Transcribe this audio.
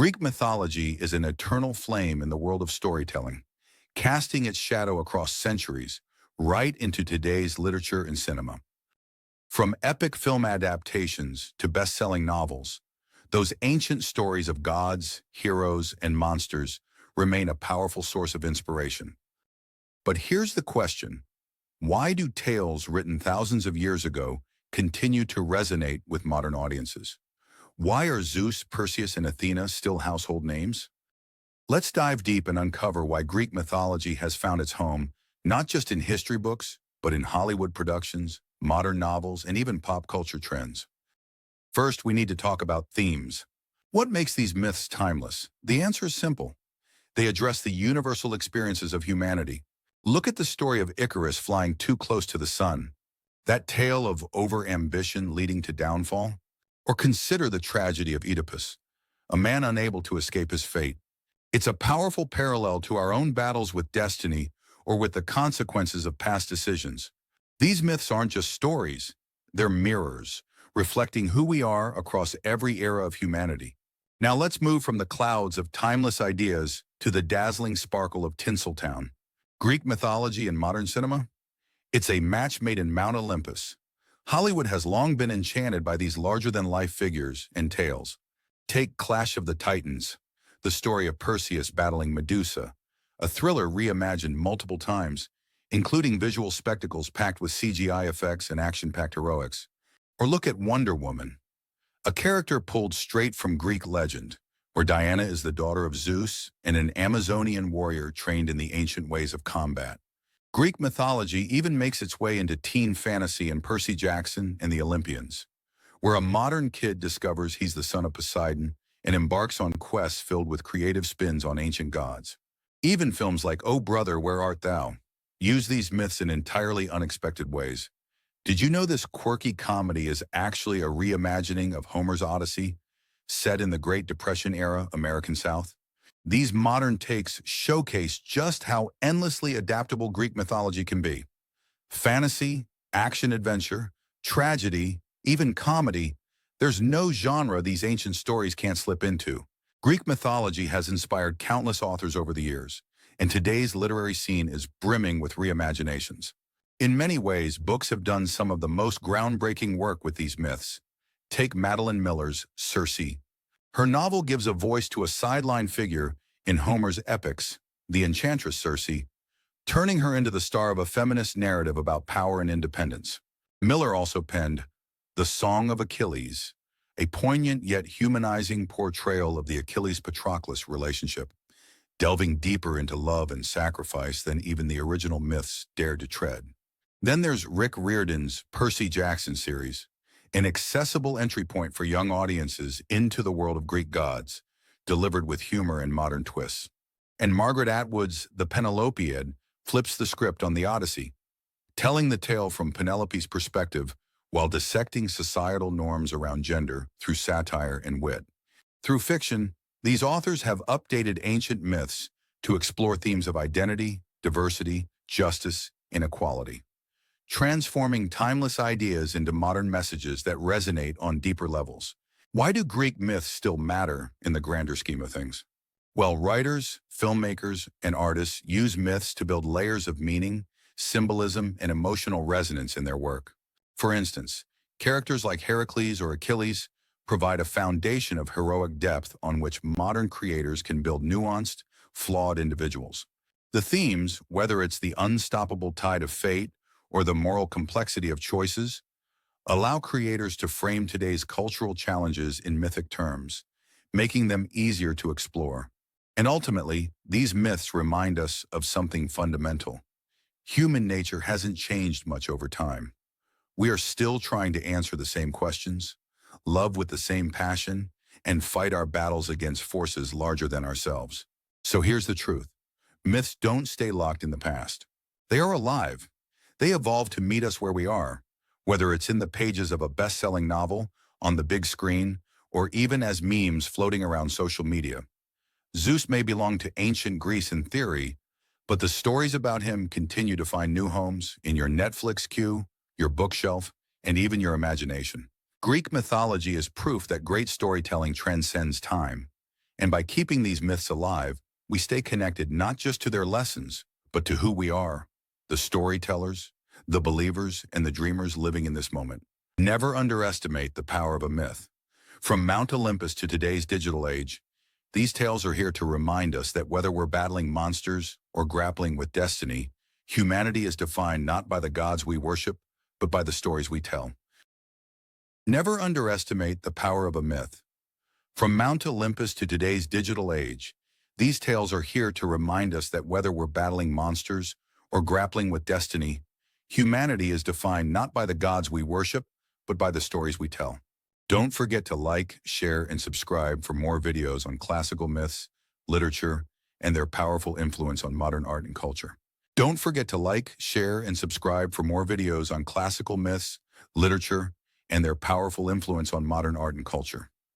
Greek mythology is an eternal flame in the world of storytelling, casting its shadow across centuries, right into today's literature and cinema. From epic film adaptations to best-selling novels, those ancient stories of gods, heroes, and monsters remain a powerful source of inspiration. But here's the question: why do tales written thousands of years ago continue to resonate with modern audiences? Why are Zeus, Perseus, and Athena still household names? Let's dive deep and uncover why Greek mythology has found its home not just in history books, but in Hollywood productions, modern novels, and even pop culture trends. First, we need to talk about themes. What makes these myths timeless? The answer is simple. They address the universal experiences of humanity. Look at the story of Icarus flying too close to the sun, that tale of over-ambition leading to downfall. Or consider the tragedy of Oedipus, a man unable to escape his fate. It's a powerful parallel to our own battles with destiny or with the consequences of past decisions. These myths aren't just stories, they're mirrors, reflecting who we are across every era of humanity. Now let's move from the clouds of timeless ideas to the dazzling sparkle of Tinseltown. Greek mythology and modern cinema? It's a match made in Mount Olympus. Hollywood has long been enchanted by these larger-than-life figures and tales. Take Clash of the Titans, the story of Perseus battling Medusa, a thriller reimagined multiple times, including visual spectacles packed with CGI effects and action-packed heroics. Or look at Wonder Woman, a character pulled straight from Greek legend, where Diana is the daughter of Zeus and an Amazonian warrior trained in the ancient ways of combat. Greek mythology even makes its way into teen fantasy in Percy Jackson and the Olympians, where a modern kid discovers he's the son of Poseidon and embarks on quests filled with creative spins on ancient gods. Even films like Oh Brother, Where Art Thou? Use these myths in entirely unexpected ways. Did you know this quirky comedy is actually a reimagining of Homer's Odyssey, set in the Great Depression era American South? These modern takes showcase just how endlessly adaptable Greek mythology can be. Fantasy, action-adventure, tragedy, even comedy, there's no genre these ancient stories can't slip into. Greek mythology has inspired countless authors over the years, and today's literary scene is brimming with reimaginations. In many ways, books have done some of the most groundbreaking work with these myths. Take Madeline Miller's Circe. Her novel gives a voice to a sideline figure in Homer's epics, the enchantress Circe, turning her into the star of a feminist narrative about power and independence. Miller also penned The Song of Achilles, a poignant yet humanizing portrayal of the Achilles-Patroclus relationship, delving deeper into love and sacrifice than even the original myths dared to tread. Then there's Rick Riordan's Percy Jackson series, an accessible entry point for young audiences into the world of Greek gods, delivered with humor and modern twists. And Margaret Atwood's The Penelopiad flips the script on the Odyssey, telling the tale from Penelope's perspective while dissecting societal norms around gender through satire and wit. Through fiction, these authors have updated ancient myths to explore themes of identity, diversity, justice, and equality, transforming timeless ideas into modern messages that resonate on deeper levels. Why do Greek myths still matter in the grander scheme of things? Well, writers, filmmakers, and artists use myths to build layers of meaning, symbolism, and emotional resonance in their work. For instance, characters like Heracles or Achilles provide a foundation of heroic depth on which modern creators can build nuanced, flawed individuals. The themes, whether it's the unstoppable tide of fate or the moral complexity of choices, allow creators to frame today's cultural challenges in mythic terms, making them easier to explore. And ultimately, these myths remind us of something fundamental. Human nature hasn't changed much over time. We are still trying to answer the same questions, love with the same passion, and fight our battles against forces larger than ourselves. So here's the truth. Myths don't stay locked in the past. They are alive. They evolve to meet us where we are, whether it's in the pages of a best-selling novel, on the big screen, or even as memes floating around social media. Zeus may belong to ancient Greece in theory, but the stories about him continue to find new homes in your Netflix queue, your bookshelf, and even your imagination. Greek mythology is proof that great storytelling transcends time, And by keeping these myths alive, we stay connected not just to their lessons, but to who we are, the storytellers, the believers, and the dreamers living in this moment. Never underestimate the power of a myth. From Mount Olympus to today's digital age, these tales are here to remind us that whether we're battling monsters or grappling with destiny, humanity is defined not by the gods we worship, but by the stories we tell. Never underestimate the power of a myth. From Mount Olympus to today's digital age, these tales are here to remind us that whether we're battling monsters or grappling with destiny, humanity is defined not by the gods we worship, but by the stories we tell. Don't forget to like, share, and subscribe for more videos on classical myths, literature, and their powerful influence on modern art and culture. Don't forget to like, share, and subscribe for more videos on classical myths, literature, and their powerful influence on modern art and culture.